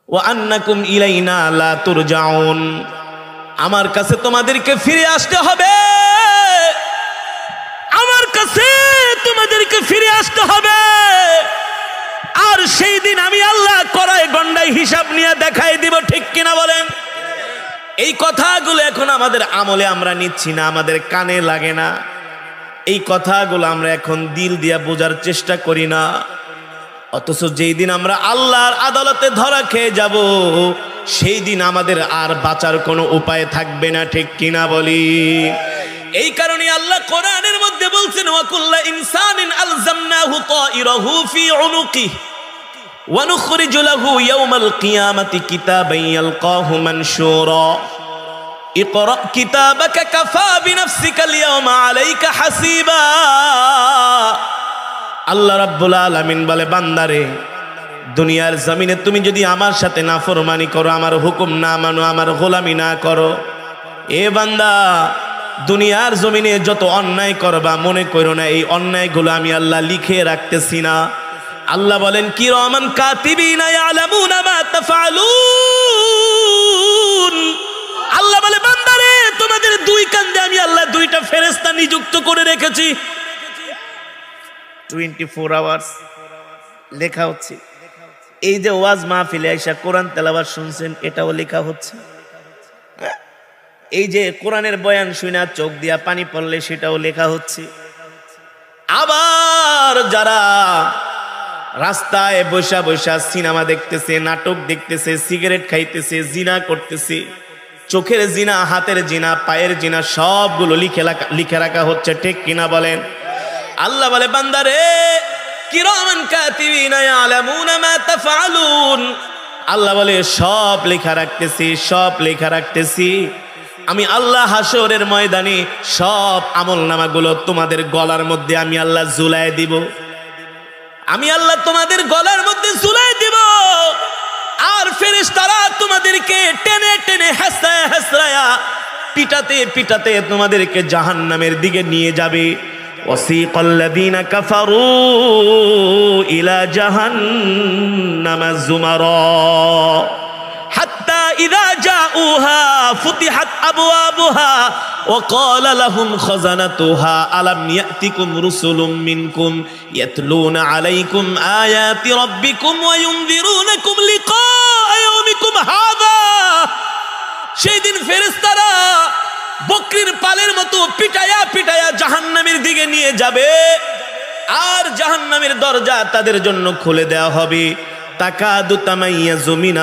ওয়া আন্নাকুম ইলাইনা লা তুরজাউন, আমার কাছে তোমাদেরকে ফিরে আসতে হবে, আমার কাছে তোমাদেরকে ফিরে আসতে হবে। আর সেই দিন আমি আল্লাহ কড়াই গন্ডাই হিসাব নিয়ে দেখাই দিব, ঠিক কিনা বলেন? এই কথাগুলো এখন আমাদের আমলে আমরা নিচ্ছি না, আমাদের কানে লাগে না, এই কথাগুলো আমরা এখন দিল দিয়া বোঝার চেষ্টা করি না। অথচ যেই দিন আমরা আল্লাহর আদালতে ধরা খেয়ে যাব, সেই দিন আমাদের আর বাঁচার কোনো উপায় থাকবে না, ঠিক কিনা বলি? এই কারণে আল্লাহ কোরআনের মধ্যে বলছেন, ওয়া কুল্লা ইনসানিন আলজামনাহু তাইরাহু ফি উনুকিহি ওয়া নুখরিজু লাহু ইয়াওমাল কিয়ামাতি কিতাবান ইয়ালকাহু মানশুরা ইকরা কিতাবাকা কাফা বিনাফসিকাল ইয়াওমা আলাইকা হাসিবা। আল্লাহ রাব্বুল আলামিন বলে, বান্দারে, দুনিয়ার জমিনে তুমি যদি আমার সাথে নাফরমানি করো, আমার হুকুম না মানো, আমার গোলামি না করো, এ বান্দা দুনিয়ার জমিনে যত অন্যায় করবা, মনে করো না এই অন্যায়গুলো আমি আল্লাহ লিখে রাখতেছি না। আল্লাহ বলেন, কিরামান কাতিবিনা ইয়ালামুনা মা তাফআলুন। আল্লাহ বলে, বান্দারে, তোমাদের দুই কাঁধে আমি আল্লাহ দুইটা ফেরেশতা নিযুক্ত করে রেখেছি। 24 আওয়ার্স লেখা হচ্ছে। এই যে ওয়াজ মাহফিলে আইসা কোরআন তেলাওয়াত শুনছেন, এটাও লেখা হচ্ছে। এই যে কোরআনের বয়ান শুনে চোখ দিয়া পানি পড়লে, সেটাও লেখা হচ্ছে। আবার যারা রাস্তায় বৈশা বৈশা সিনেমা দেখতেছে, নাটক দেখতেছে, সিগারেট খাইতেছে, জিনা করতেছে, চোখের জিনা, হাতের জিনা, পায়ের জিনা, সবগুলো লিখে রাখা হচ্ছে, ঠিক কিনা বলেন? আল্লাহ বলে, বান্দারে, কিরামান কাতিবিনা ইয়ালামুনা মা তাফআলুন। আল্লাহ বলে, সব লেখা রাখতেছি, সব লেখা রাখতেছি। আমি আল্লাহ হাসরের ময়দানে সব আমলনামাগুলো তোমাদের গলার মধ্যে আমি আল্লাহ ঝুলাই দিব। আমি আল্লাহ তোমাদের গলার মধ্যে ঝুলাই দিব। আর ফেরেশতারা তোমাদেরকে টেনে টেনে হাসরায়া হাসরায়া, পিটাতে পিটাতে তোমাদেরকে জাহান্নামের দিকে নিয়ে যাবে। وسيق الذين كفروا إلى جهنم زمرا حتى إذا جاءوها فتحت أبوابها وقال لهم خزنتها ألم يأتكم رسل منكم يتلون عليكم آيات ربكم وينذرونكم لقاء يومكم هذا। সেই দিন ফেরেশতারা বকরির পালের মতো পিটায়া পিটায়া জাহান্নামের দিকে নিয়ে যাবে, আর জাহান্নামের দরজা তাদের জন্য খুলে দেওয়া হবে। তাকাদু তামাইয়াজু মিনাল